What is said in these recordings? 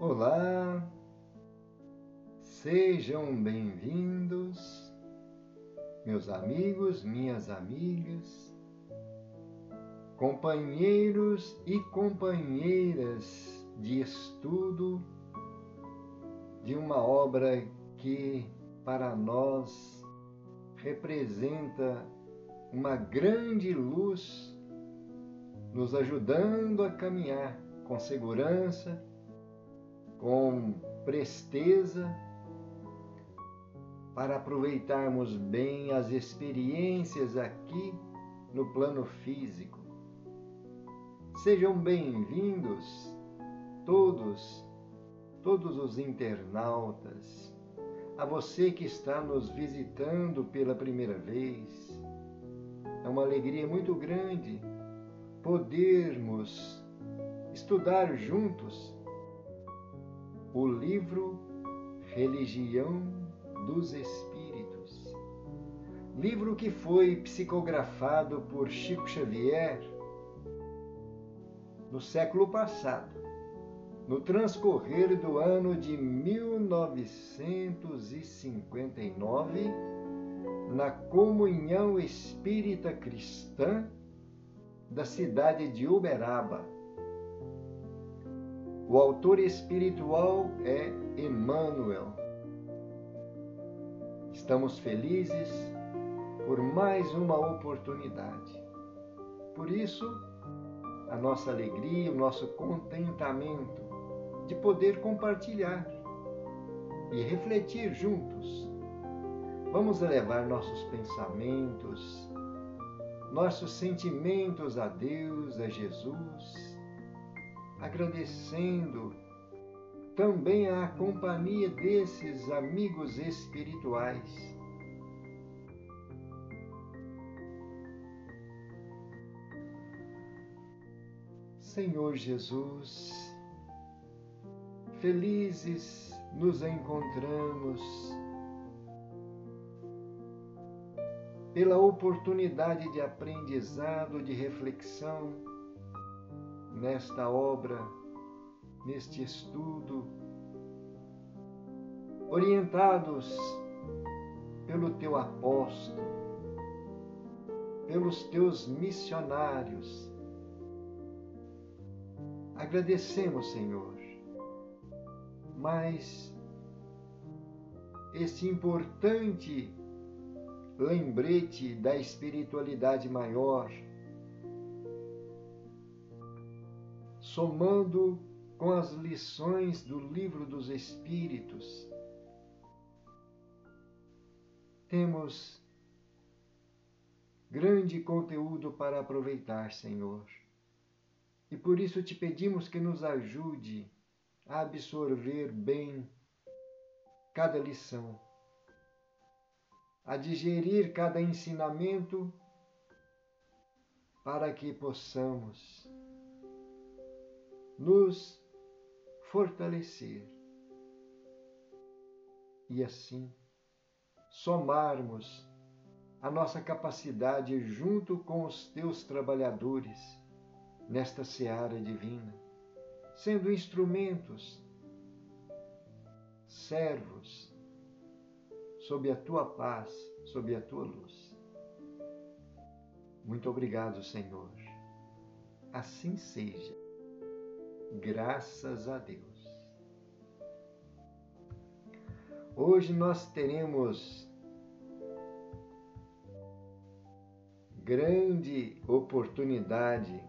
Olá, sejam bem-vindos, meus amigos, minhas amigas, companheiros e companheiras de estudo de uma obra que, para nós, representa uma grande luz, nos ajudando a caminhar com segurança, com presteza, para aproveitarmos bem as experiências aqui no plano físico. Sejam bem-vindos todos os internautas, a você que está nos visitando pela primeira vez. É uma alegria muito grande podermos estudar juntos o livro Religião dos Espíritos, livro que foi psicografado por Chico Xavier no século passado, no transcorrer do ano de 1959, na Comunhão Espírita Cristã da cidade de Uberaba. O autor espiritual é Emmanuel. Estamos felizes por mais uma oportunidade. Por isso, a nossa alegria, o nosso contentamento de poder compartilhar e refletir juntos. Vamos elevar nossos pensamentos, nossos sentimentos a Deus, a Jesus, agradecendo também a companhia desses amigos espirituais. Senhor Jesus, felizes nos encontramos pela oportunidade de aprendizado, de reflexão, nesta obra, neste estudo, orientados pelo teu apóstolo, pelos teus missionários. Agradecemos, Senhor, mas este importante lembrete da espiritualidade maior, somando com as lições do Livro dos Espíritos, temos grande conteúdo para aproveitar, Senhor. E por isso te pedimos que nos ajude a absorver bem cada lição, a digerir cada ensinamento, para que possamos nos fortalecer e assim somarmos a nossa capacidade junto com os teus trabalhadores nesta seara divina, sendo instrumentos, servos, sob a tua paz, sob a tua luz. Muito obrigado, Senhor. Assim seja. Graças a Deus. Hoje nós teremos grande oportunidade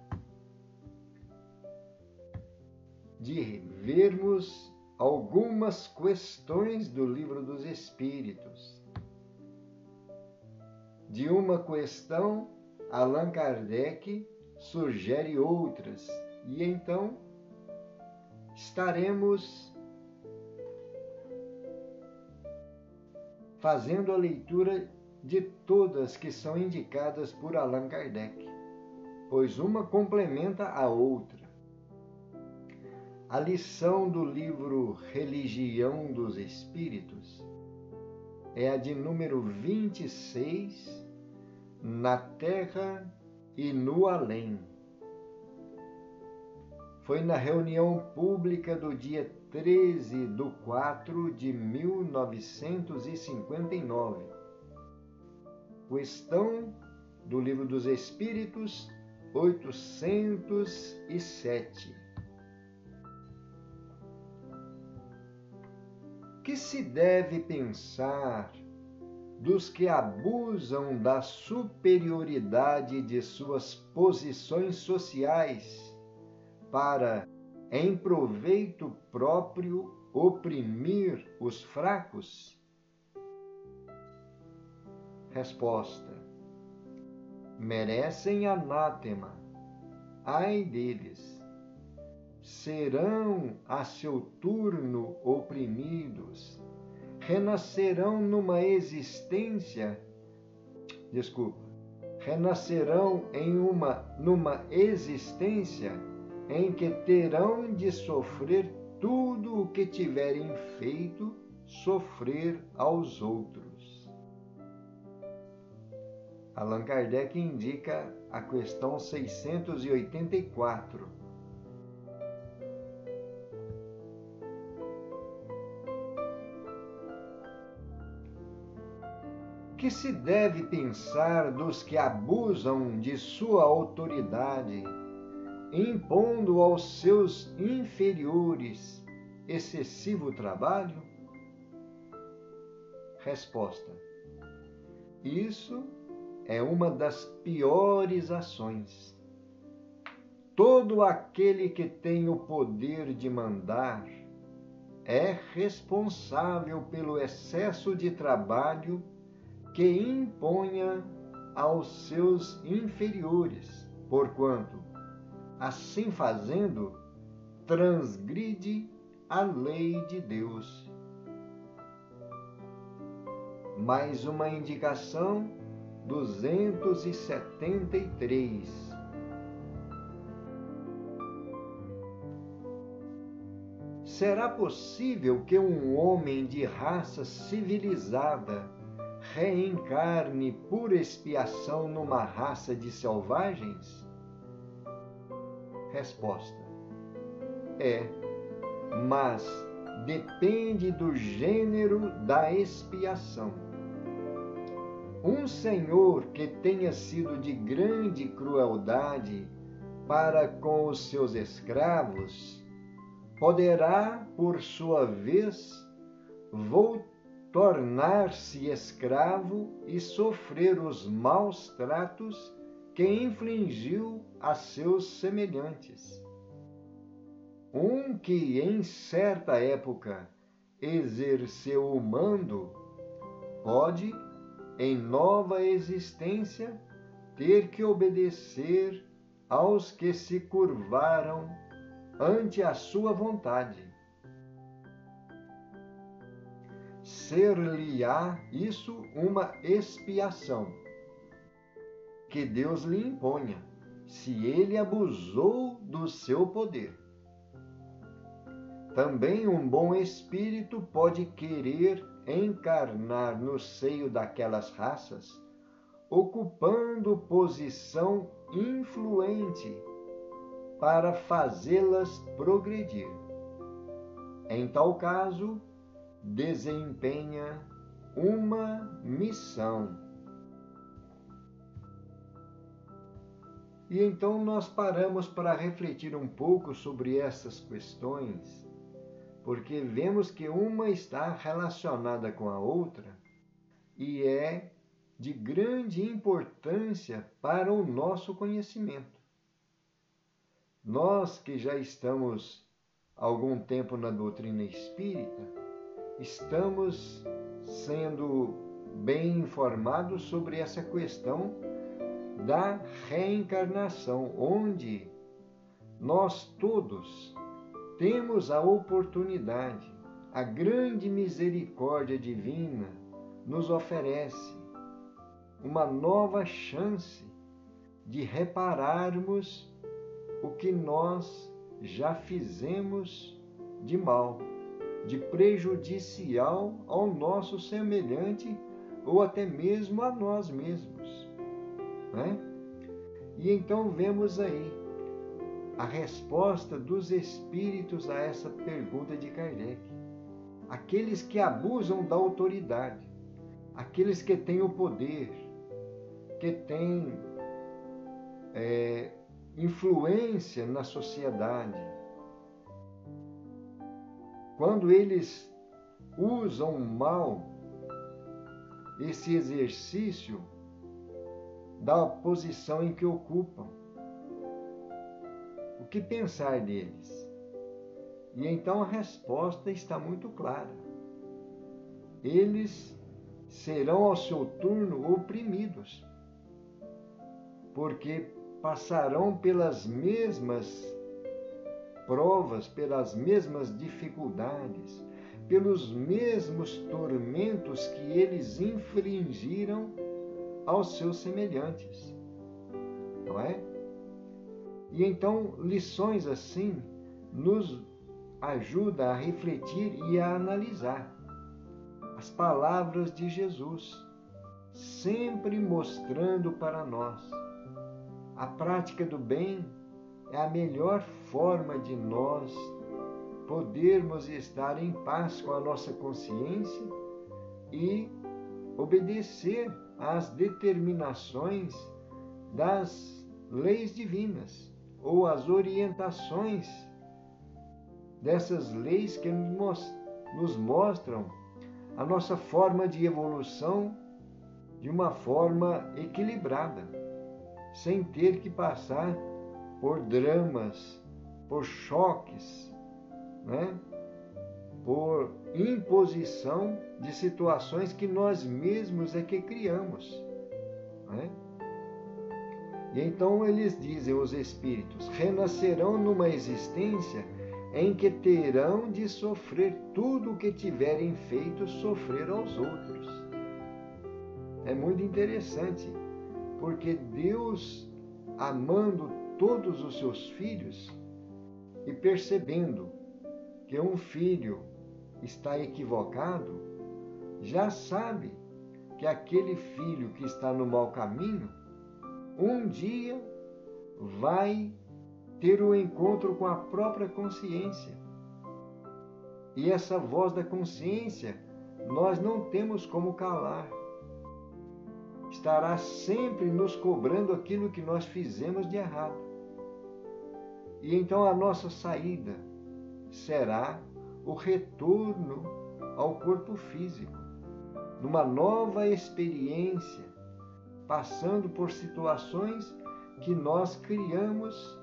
de vermos algumas questões do Livro dos Espíritos. De uma questão, Allan Kardec sugere outras, e então estaremos fazendo a leitura de todas que são indicadas por Allan Kardec, pois uma complementa a outra. A lição do livro Religião dos Espíritos é a de número 26, Na Terra e no Além. Foi na reunião pública do dia 13/4/1959. Questão do Livro dos Espíritos, 807. Que se deve pensar dos que abusam da superioridade de suas posições sociais para, em proveito próprio, oprimir os fracos? Resposta: merecem anátema, ai deles. Serão a seu turno oprimidos, renascerão numa existência em que terão de sofrer tudo o que tiverem feito sofrer aos outros. Allan Kardec indica a questão 684. Que se deve pensar dos que abusam de sua autoridade, impondo aos seus inferiores excessivo trabalho? Resposta: isso é uma das piores ações. Todo aquele que tem o poder de mandar é responsável pelo excesso de trabalho que imponha aos seus inferiores, porquanto, assim fazendo, transgride a lei de Deus. Mais uma indicação, 273. Será possível que um homem de raça civilizada reencarne por expiação numa raça de selvagens? Resposta: mas depende do gênero da expiação. Um senhor que tenha sido de grande crueldade para com os seus escravos poderá, por sua vez, tornar-se escravo e sofrer os maus tratos que infligiu a seus semelhantes. Um que em certa época exerceu o mando pode, em nova existência, ter que obedecer aos que se curvaram ante a sua vontade. Ser-lhe-á isso uma expiação que Deus lhe imponha, se ele abusou do seu poder. Também um bom espírito pode querer encarnar no seio daquelas raças, ocupando posição influente para fazê-las progredir. Em tal caso, desempenha uma missão. E então nós paramos para refletir um pouco sobre essas questões, porque vemos que uma está relacionada com a outra e é de grande importância para o nosso conhecimento. Nós que já estamos há algum tempo na doutrina espírita, estamos sendo bem informados sobre essa questão da reencarnação, onde nós todos temos a oportunidade, a grande misericórdia divina nos oferece uma nova chance de repararmos o que nós já fizemos de mal, de prejudicial ao nosso semelhante ou até mesmo a nós mesmos, né? E então vemos aí a resposta dos espíritos a essa pergunta de Kardec. Aqueles que abusam da autoridade, aqueles que têm o poder, que têm influência na sociedade, quando eles usam mal esse exercício da posição em que ocupam, o que pensar deles? E então a resposta está muito clara. Eles serão ao seu turno oprimidos, porque passarão pelas mesmas provas, pelas mesmas dificuldades, pelos mesmos tormentos que eles infligiram aos seus semelhantes, não é? E então lições assim nos ajudam a refletir e a analisar as palavras de Jesus, sempre mostrando para nós a prática do bem é a melhor forma de nós podermos estar em paz com a nossa consciência e obedecer às determinações das leis divinas ou às orientações dessas leis que nos mostram a nossa forma de evolução de uma forma equilibrada, sem ter que passar por dramas, por choques, né? Por imposição de situações que nós mesmos é que criamos, né? E então eles dizem, os espíritos, renascerão numa existência em que terão de sofrer tudo o que tiverem feito sofrer aos outros. É muito interessante, porque Deus, amando todos os seus filhos e percebendo que um filho está equivocado, já sabe que aquele filho que está no mau caminho, um dia vai ter um encontro com a própria consciência. E essa voz da consciência nós não temos como calar. Estará sempre nos cobrando aquilo que nós fizemos de errado. E então a nossa saída será o retorno ao corpo físico, numa nova experiência, passando por situações que nós criamos,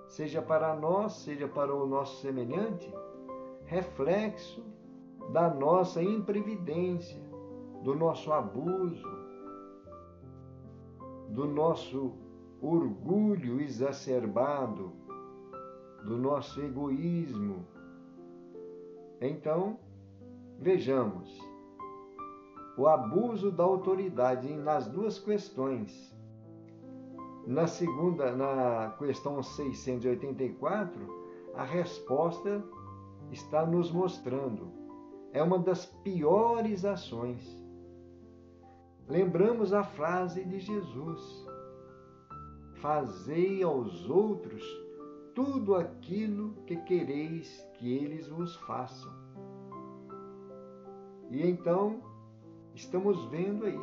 seja para nós, seja para o nosso semelhante, reflexo da nossa imprevidência, do nosso abuso, do nosso orgulho exacerbado, do nosso egoísmo. Então, vejamos o abuso da autoridade nas duas questões. Na questão 684, a resposta está nos mostrando. É uma das piores ações. Lembramos a frase de Jesus: fazei aos outros tudo aquilo que quereis que eles vos façam. E então, estamos vendo aí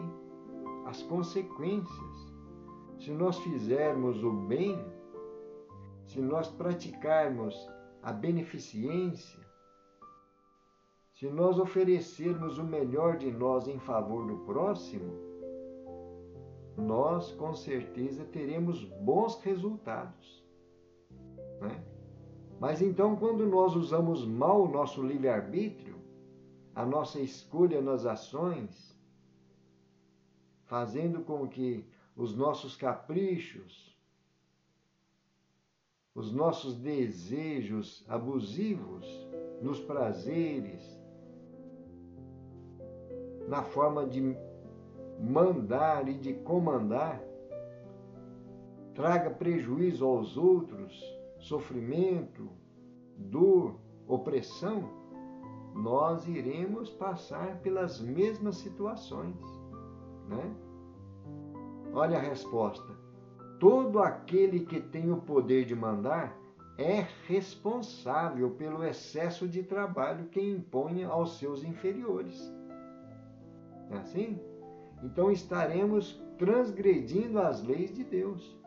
as consequências. Se nós fizermos o bem, se nós praticarmos a beneficência, se nós oferecermos o melhor de nós em favor do próximo, nós com certeza teremos bons resultados, né? Mas então, quando nós usamos mal o nosso livre-arbítrio, a nossa escolha nas ações, fazendo com que os nossos caprichos, os nossos desejos abusivos nos prazeres, na forma de mandar e de comandar, traga prejuízo aos outros, sofrimento, dor, opressão, nós iremos passar pelas mesmas situações, né? Olha a resposta. todo aquele que tem o poder de mandar é responsável pelo excesso de trabalho que impõe aos seus inferiores. Não é assim? Então estaremos transgredindo as leis de Deus.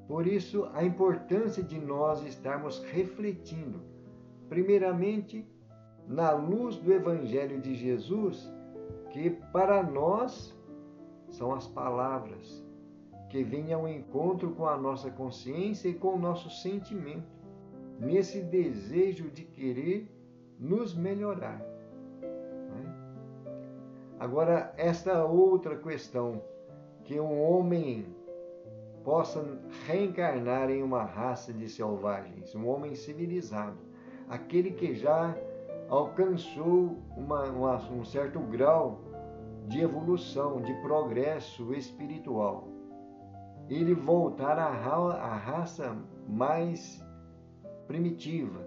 Por isso, a importância de nós estarmos refletindo, primeiramente, na luz do Evangelho de Jesus, que para nós são as palavras que vêm ao encontro com a nossa consciência e com o nosso sentimento, nesse desejo de querer nos melhorar. Agora, esta outra questão, que um homem possa reencarnar em uma raça de selvagens, um homem civilizado, aquele que já alcançou um certo grau de evolução, de progresso espiritual, ele voltar à raça mais primitiva.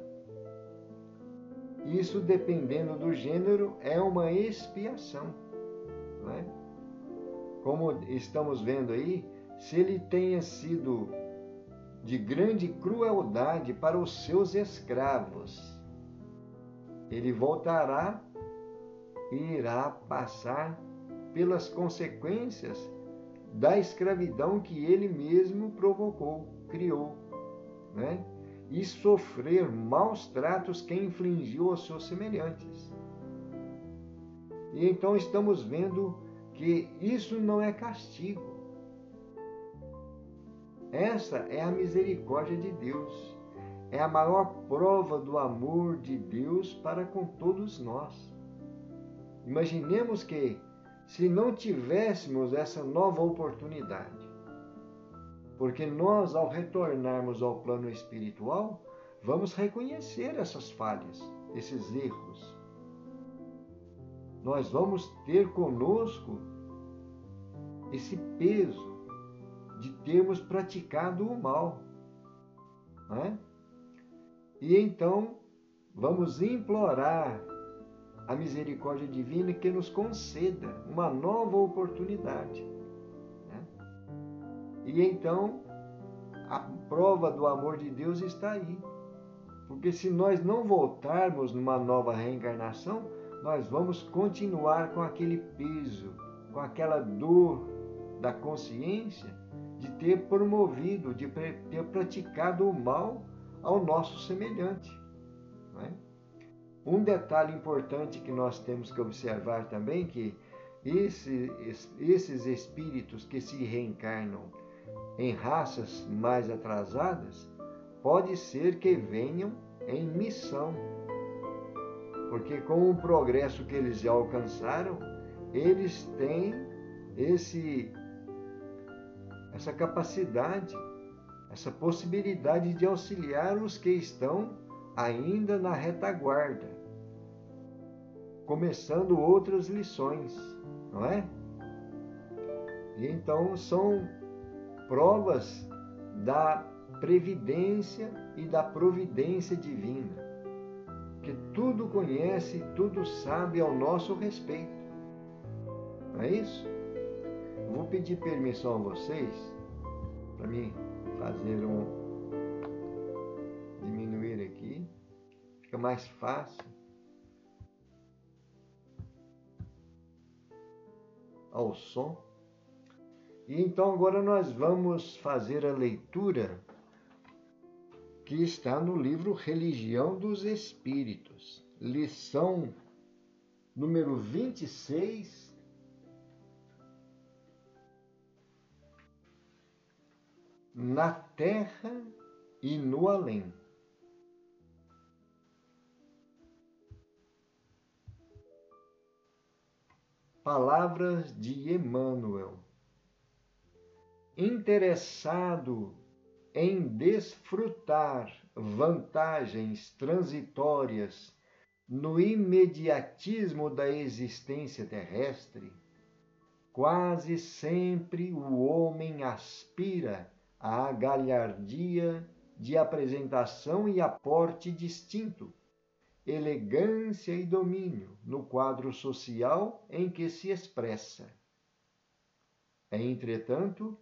Isso, dependendo do gênero, é uma expiação. Não é? Como estamos vendo aí, se ele tenha sido de grande crueldade para os seus escravos, ele voltará e irá passar pelas consequências da escravidão que ele mesmo provocou, criou, né? E sofrer maus tratos que infligiu aos seus semelhantes. E então estamos vendo que isso não é castigo. Essa é a misericórdia de Deus. É a maior prova do amor de Deus para com todos nós. Imaginemos que, se não tivéssemos essa nova oportunidade, porque nós, ao retornarmos ao plano espiritual, vamos reconhecer essas falhas, esses erros. Nós vamos ter conosco esse peso de termos praticado o mal. Não é? E então, vamos implorar a misericórdia divina que nos conceda uma nova oportunidade. Né? E então, a prova do amor de Deus está aí. Porque se nós não voltarmos numa nova reencarnação, nós vamos continuar com aquele peso, com aquela dor da consciência de ter promovido, de ter praticado o mal ao nosso semelhante. Não é? Um detalhe importante que nós temos que observar também, que esses espíritos que se reencarnam em raças mais atrasadas, pode ser que venham em missão. Porque com o progresso que eles já alcançaram, eles têm essa capacidade, essa possibilidade de auxiliar os que estão ainda na retaguarda, começando outras lições, não é? E então são provas da previdência e da providência divina, que tudo conhece, tudo sabe ao nosso respeito. Não é isso? Eu vou pedir permissão a vocês para mim fazer diminuir aqui, fica mais fácil. Ao som. E então agora nós vamos fazer a leitura que está no livro Religião dos Espíritos, lição número 26, na terra e no além. Palavras de Emmanuel. Interessado em desfrutar vantagens transitórias no imediatismo da existência terrestre, quase sempre o homem aspira à galhardia de apresentação e aporte distinto, elegância e domínio no quadro social em que se expressa. Entretanto,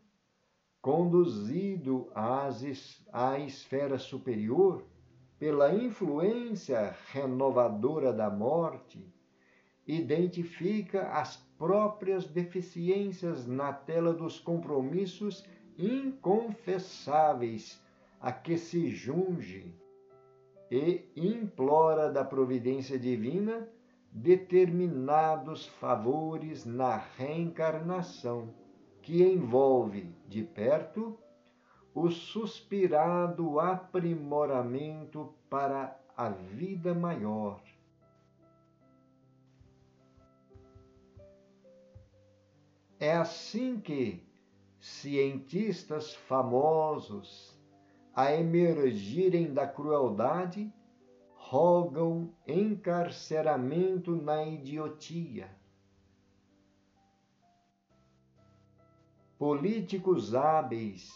conduzido à esfera superior pela influência renovadora da morte, identifica as próprias deficiências na tela dos compromissos inconfessáveis a que se junge e implora da providência divina determinados favores na reencarnação, que envolve de perto o suspirado aprimoramento para a vida maior. É assim que cientistas famosos, a emergirem da crueldade, rogam encarceramento na idiotia. Políticos hábeis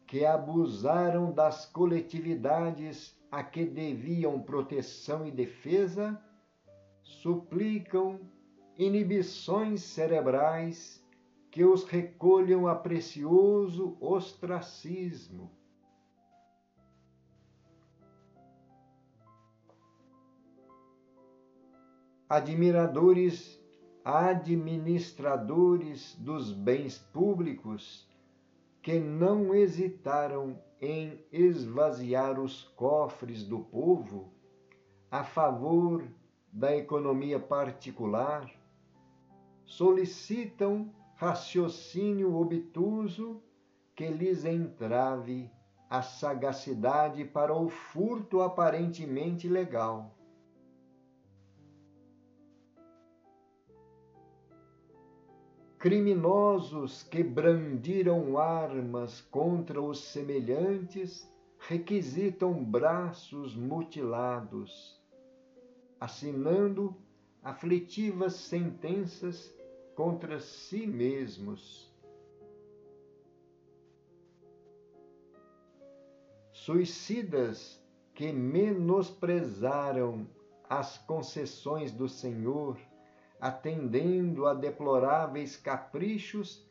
que abusaram das coletividades a que deviam proteção e defesa, suplicam inibições cerebrais que os recolham a precioso ostracismo. Administradores dos bens públicos que não hesitaram em esvaziar os cofres do povo a favor da economia particular, solicitam raciocínio obtuso que lhes entrave a sagacidade para o furto aparentemente legal. Criminosos que brandiram armas contra os semelhantes requisitam braços mutilados, assinando aflitivas sentenças contra si mesmos. Suicidas que menosprezaram as concessões do Senhor, atendendo a deploráveis caprichos,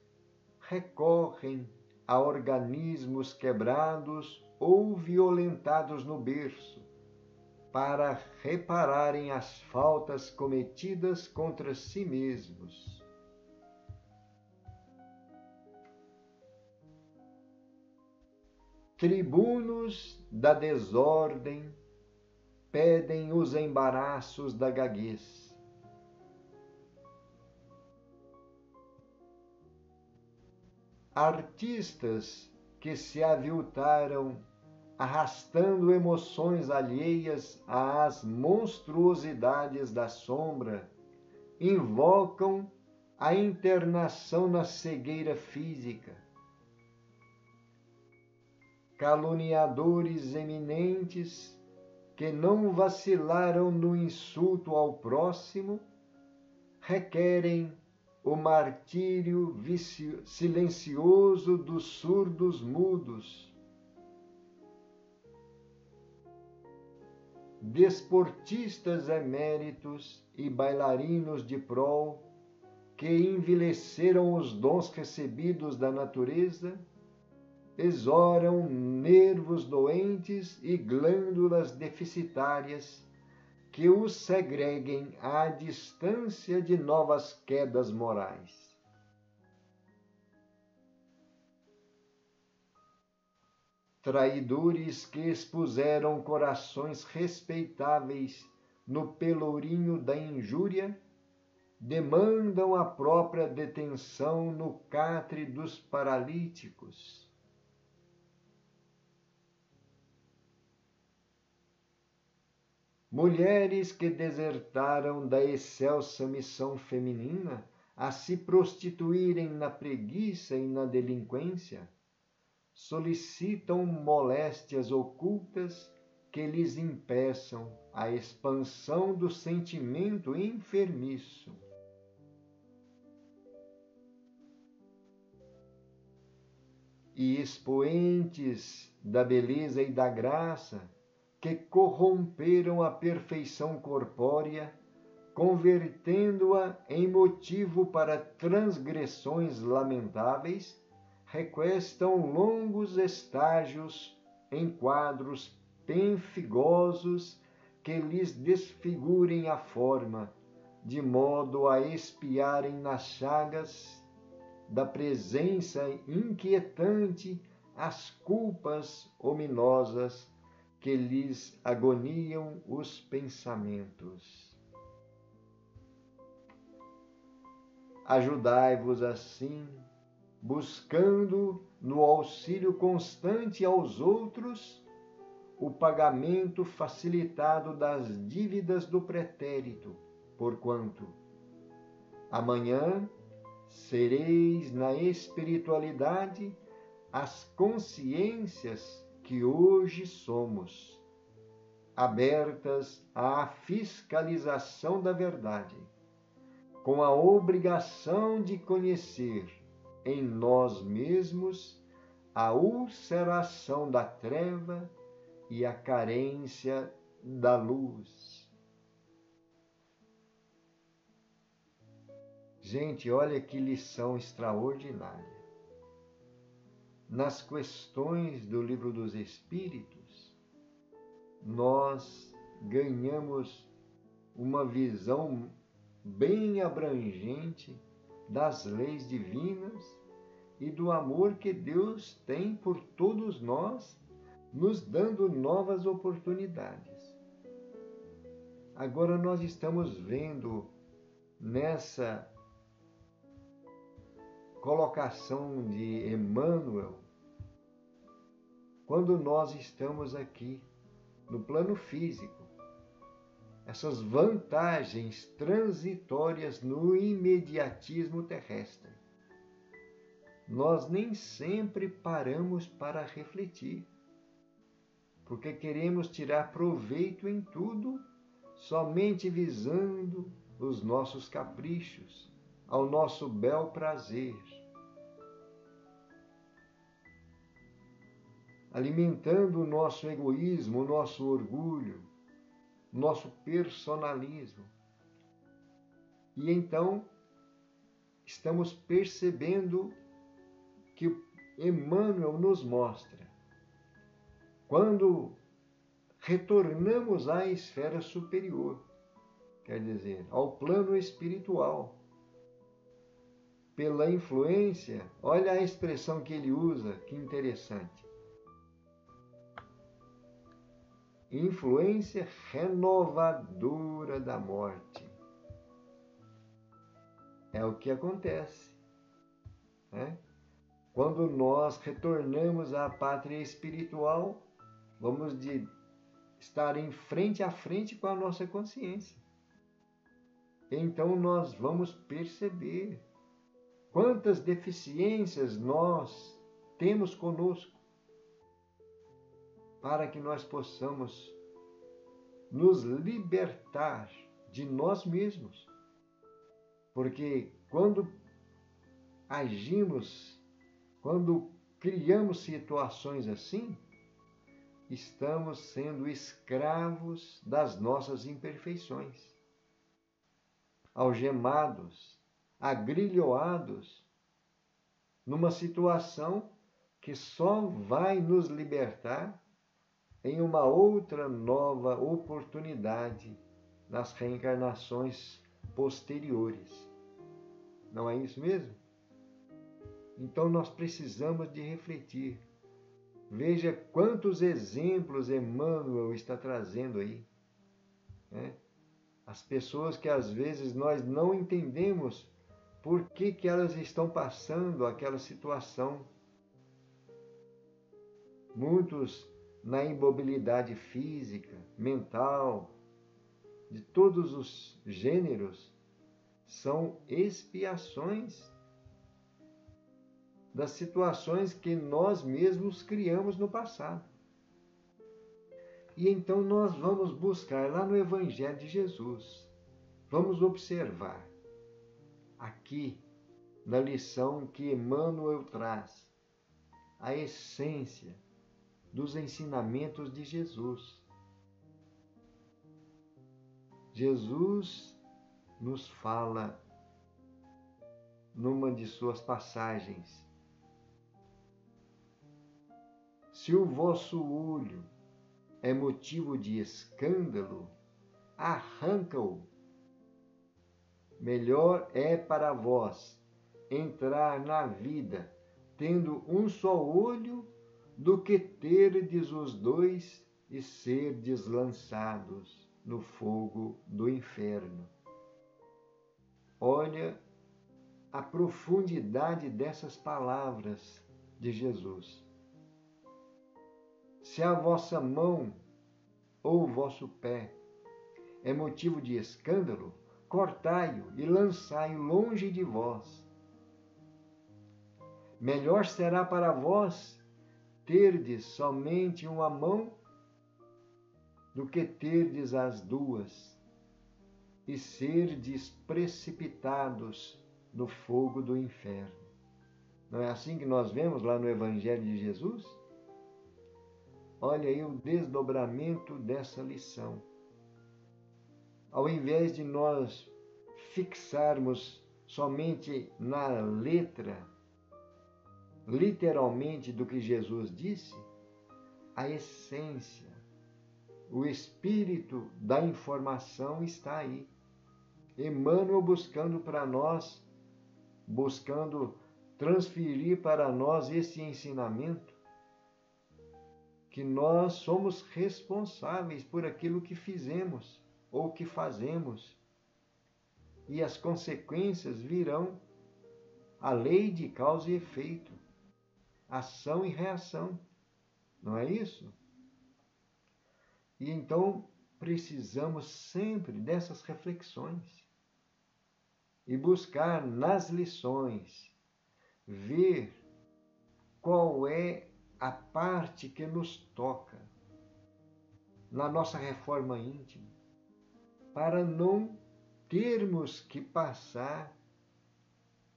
recorrem a organismos quebrados ou violentados no berço, para repararem as faltas cometidas contra si mesmos. Tribunos da desordem pedem os embaraços da gaguez. Artistas que se aviltaram arrastando emoções alheias às monstruosidades da sombra, invocam a internação na cegueira física. Caluniadores eminentes que não vacilaram no insulto ao próximo, requerem o martírio silencioso dos surdos mudos. Desportistas eméritos e bailarinos de prol, que envelheceram os dons recebidos da natureza, exoram nervos doentes e glândulas deficitárias que os segreguem à distância de novas quedas morais. Traidores que expuseram corações respeitáveis no pelourinho da injúria, demandam a própria detenção no catre dos paralíticos. Mulheres que desertaram da excelsa missão feminina a se prostituírem na preguiça e na delinquência, solicitam moléstias ocultas que lhes impeçam a expansão do sentimento enfermiço. E expoentes da beleza e da graça, que corromperam a perfeição corpórea, convertendo-a em motivo para transgressões lamentáveis, requestam longos estágios em quadros pemphigosos que lhes desfigurem a forma, de modo a espiarem nas chagas da presença inquietante as culpas ominosas que lhes agoniam os pensamentos. Ajudai-vos assim, buscando no auxílio constante aos outros o pagamento facilitado das dívidas do pretérito, porquanto amanhã sereis na espiritualidade as consciências que hoje somos, abertas à fiscalização da verdade, com a obrigação de conhecer em nós mesmos a ulceração da treva e a carência da luz. Gente, olha que lição extraordinária. Nas questões do Livro dos Espíritos, nós ganhamos uma visão bem abrangente das leis divinas e do amor que Deus tem por todos nós, nos dando novas oportunidades. Agora nós estamos vendo nessa colocação de Emmanuel, quando nós estamos aqui no plano físico, essas vantagens transitórias no imediatismo terrestre. Nós nem sempre paramos para refletir, porque queremos tirar proveito em tudo, somente visando os nossos caprichos, ao nosso bel prazer, alimentando o nosso egoísmo, o nosso orgulho, o nosso personalismo. E então estamos percebendo que Emmanuel nos mostra, quando retornamos à esfera superior, quer dizer, ao plano espiritual, pela influência, olha a expressão que ele usa, que interessante. Influência renovadora da morte. É o que acontece, né? Quando nós retornamos à pátria espiritual, vamos estar em frente a frente com a nossa consciência. Então nós vamos perceber quantas deficiências nós temos conosco, para que nós possamos nos libertar de nós mesmos. Porque quando agimos, quando criamos situações assim, estamos sendo escravos das nossas imperfeições, algemados, agrilhoados, numa situação que só vai nos libertar em uma outra nova oportunidade nas reencarnações posteriores. Não é isso mesmo? Então nós precisamos de refletir. Veja quantos exemplos Emmanuel está trazendo aí, né? As pessoas que às vezes nós não entendemos por que elas estão passando aquela situação. Muitos na imobilidade física, mental, de todos os gêneros, são expiações das situações que nós mesmos criamos no passado. E então nós vamos buscar lá no Evangelho de Jesus, vamos observar aqui na lição que Emmanuel traz, a essência dos ensinamentos de Jesus. Jesus nos fala numa de suas passagens: se o vosso olho é motivo de escândalo, arranca-o. Melhor é para vós entrar na vida tendo um só olho do que terdes os dois e serdes lançados no fogo do inferno. Olha a profundidade dessas palavras de Jesus. Se a vossa mão ou o vosso pé é motivo de escândalo, cortai-o e lançai-o longe de vós. Melhor será para vós terdes somente uma mão do que terdes as duas e serdes precipitados no fogo do inferno. Não é assim que nós vemos lá no Evangelho de Jesus? Olha aí o desdobramento dessa lição. Ao invés de nós fixarmos somente na letra, literalmente, do que Jesus disse, a essência, o espírito da informação está aí. Emmanuel buscando para nós, buscando transferir para nós esse ensinamento, que nós somos responsáveis por aquilo que fizemos ou que fazemos. E as consequências virão. A lei de causa e efeito, ação e reação. Não é isso? E então precisamos sempre dessas reflexões e buscar nas lições ver qual é a parte que nos toca na nossa reforma íntima, para não termos que passar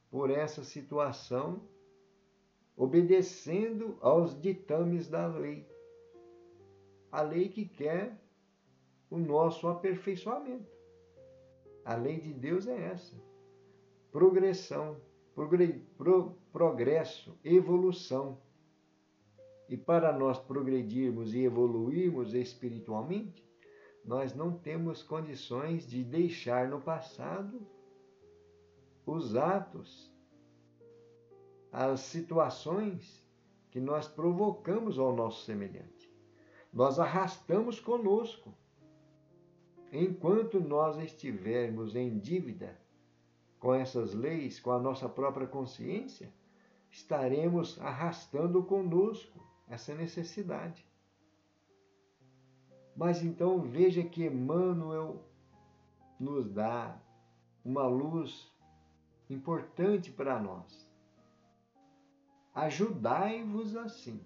por essa situação obedecendo aos ditames da lei. A lei que quer o nosso aperfeiçoamento. A lei de Deus é essa: progressão, progresso, evolução. E para nós progredirmos e evoluirmos espiritualmente, nós não temos condições de deixar no passado os atos, as situações que nós provocamos ao nosso semelhante. Nós arrastamos conosco. Enquanto nós estivermos em dívida com essas leis, com a nossa própria consciência, estaremos arrastando conosco essa necessidade. Mas então veja que Emmanuel nos dá uma luz importante para nós. Ajudai-vos assim,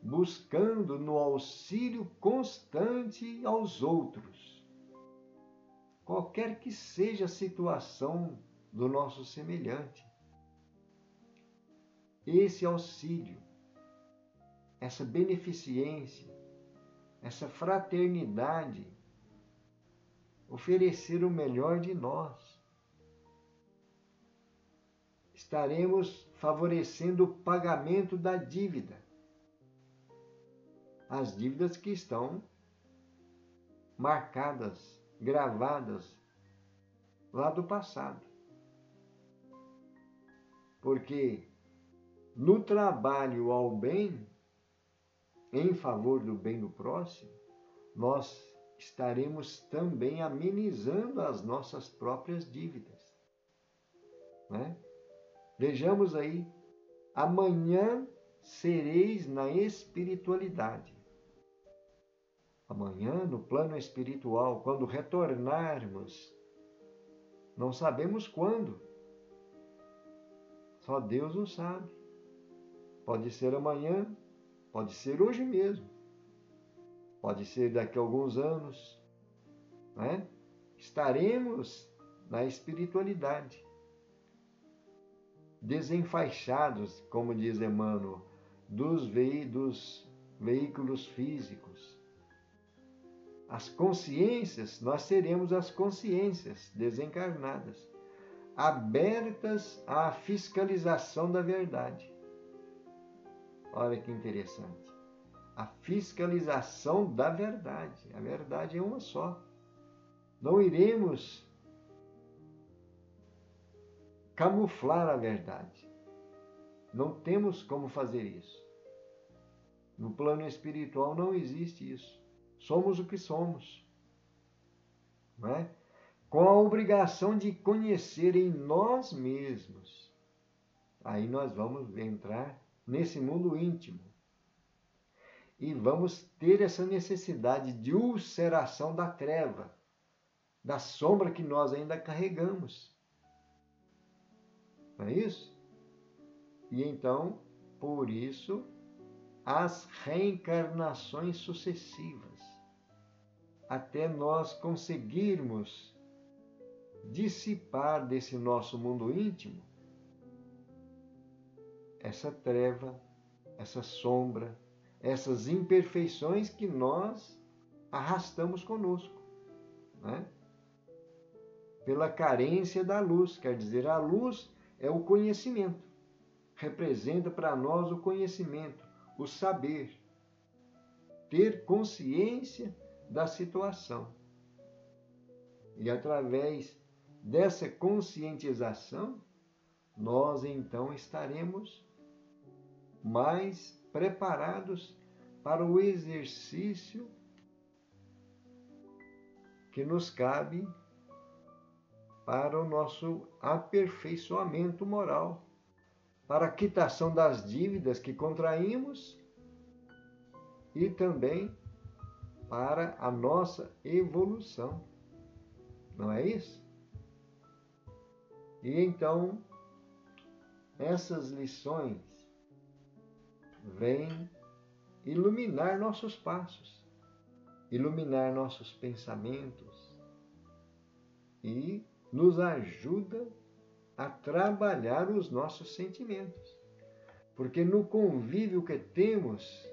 buscando no auxílio constante aos outros, qualquer que seja a situação do nosso semelhante. Esse auxílio, essa beneficência, essa fraternidade, oferecer o melhor de nós. Estaremos favorecendo o pagamento da dívida. As dívidas que estão marcadas, gravadas lá do passado. Porque no trabalho ao bem, em favor do bem do próximo, nós estaremos também amenizando as nossas próprias dívidas. Né? Vejamos aí, amanhã sereis na espiritualidade. Amanhã, no plano espiritual, quando retornarmos, não sabemos quando. Só Deus o sabe. Pode ser amanhã, pode ser hoje mesmo, pode ser daqui a alguns anos, né? Estaremos na espiritualidade, desenfaixados, como diz Emmanuel, dos veículos físicos, as consciências, nós seremos as consciências desencarnadas, abertas à fiscalização da verdade. Olha que interessante. A fiscalização da verdade. A verdade é uma só. Não iremos camuflar a verdade. Não temos como fazer isso. No plano espiritual não existe isso. Somos o que somos. Não é? Com a obrigação de conhecer em nós mesmos. Aí nós vamos entrar nesse mundo íntimo. E vamos ter essa necessidade de ulceração da treva, da sombra que nós ainda carregamos. Não é isso? E então, por isso, as reencarnações sucessivas, até nós conseguirmos dissipar desse nosso mundo íntimo essa treva, essa sombra, essas imperfeições que nós arrastamos conosco, né? Pela carência da luz, quer dizer, a luz é o conhecimento, representa para nós o conhecimento, o saber, ter consciência da situação. E através dessa conscientização, nós então estaremos mais preparados para o exercício que nos cabe para o nosso aperfeiçoamento moral, para a quitação das dívidas que contraímos e também para a nossa evolução. Não é isso? E então, essas lições vêm iluminar nossos passos, iluminar nossos pensamentos e nos ajuda a trabalhar os nossos sentimentos. Porque no convívio que temos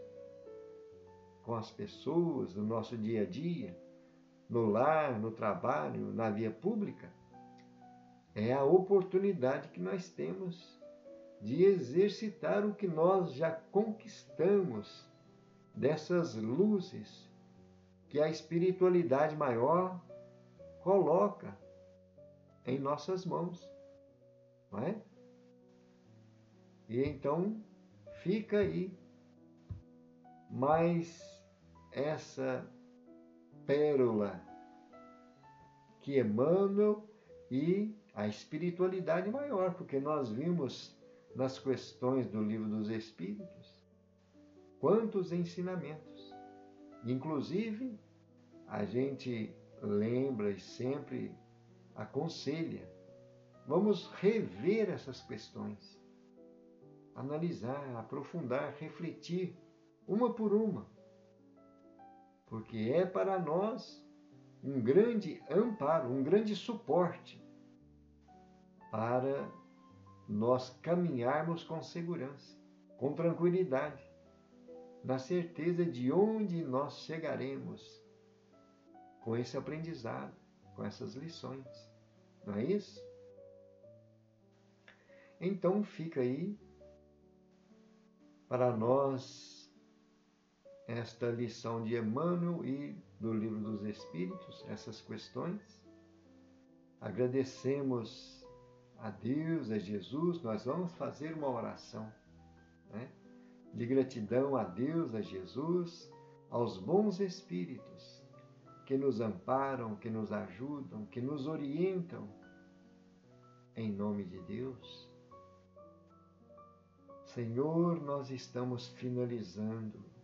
com as pessoas, no nosso dia a dia, no lar, no trabalho, na via pública, é a oportunidade que nós temos de exercitar o que nós já conquistamos dessas luzes que a espiritualidade maior coloca em nossas mãos, não é? E então fica aí mais essa pérola que Emmanuel e a espiritualidade maior, porque nós vimos nas questões do Livro dos Espíritos quantos ensinamentos. Inclusive, a gente lembra e sempre aconselha, vamos rever essas questões, analisar, aprofundar, refletir, uma por uma, porque é para nós um grande amparo, um grande suporte para nós caminharmos com segurança, com tranquilidade, na certeza de onde nós chegaremos com esse aprendizado, com essas lições. Não é isso? Então fica aí para nós esta lição de Emmanuel e do Livro dos Espíritos, essas questões. Agradecemos a Deus, a Jesus. Nós vamos fazer uma oração, né, de gratidão a Deus, a Jesus, aos bons espíritos que nos amparam, que nos ajudam, que nos orientam. Em nome de Deus. Senhor, nós estamos finalizando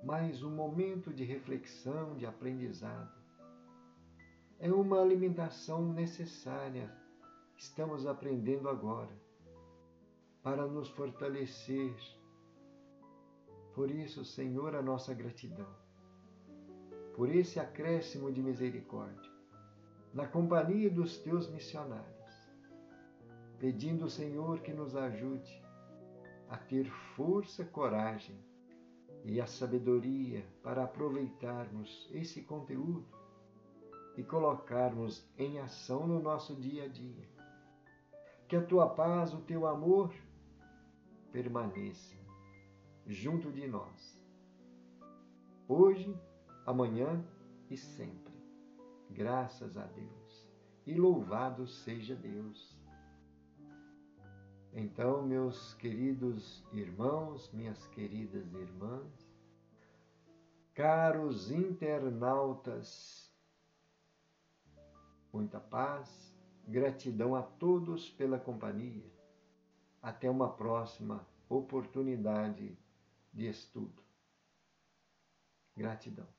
mais um momento de reflexão, de aprendizado. É uma alimentação necessária. Estamos aprendendo agora para nos fortalecer. Por isso, Senhor, a nossa gratidão, por esse acréscimo de misericórdia, na companhia dos teus missionários, pedindo, Senhor, que nos ajude a ter força, coragem e a sabedoria para aproveitarmos esse conteúdo e colocarmos em ação no nosso dia a dia. Que a tua paz, o teu amor permaneça junto de nós, hoje, amanhã e sempre. Graças a Deus e louvado seja Deus. Então, meus queridos irmãos, minhas queridas irmãs, caros internautas, muita paz, gratidão a todos pela companhia. Até uma próxima oportunidade de estudo. Gratidão.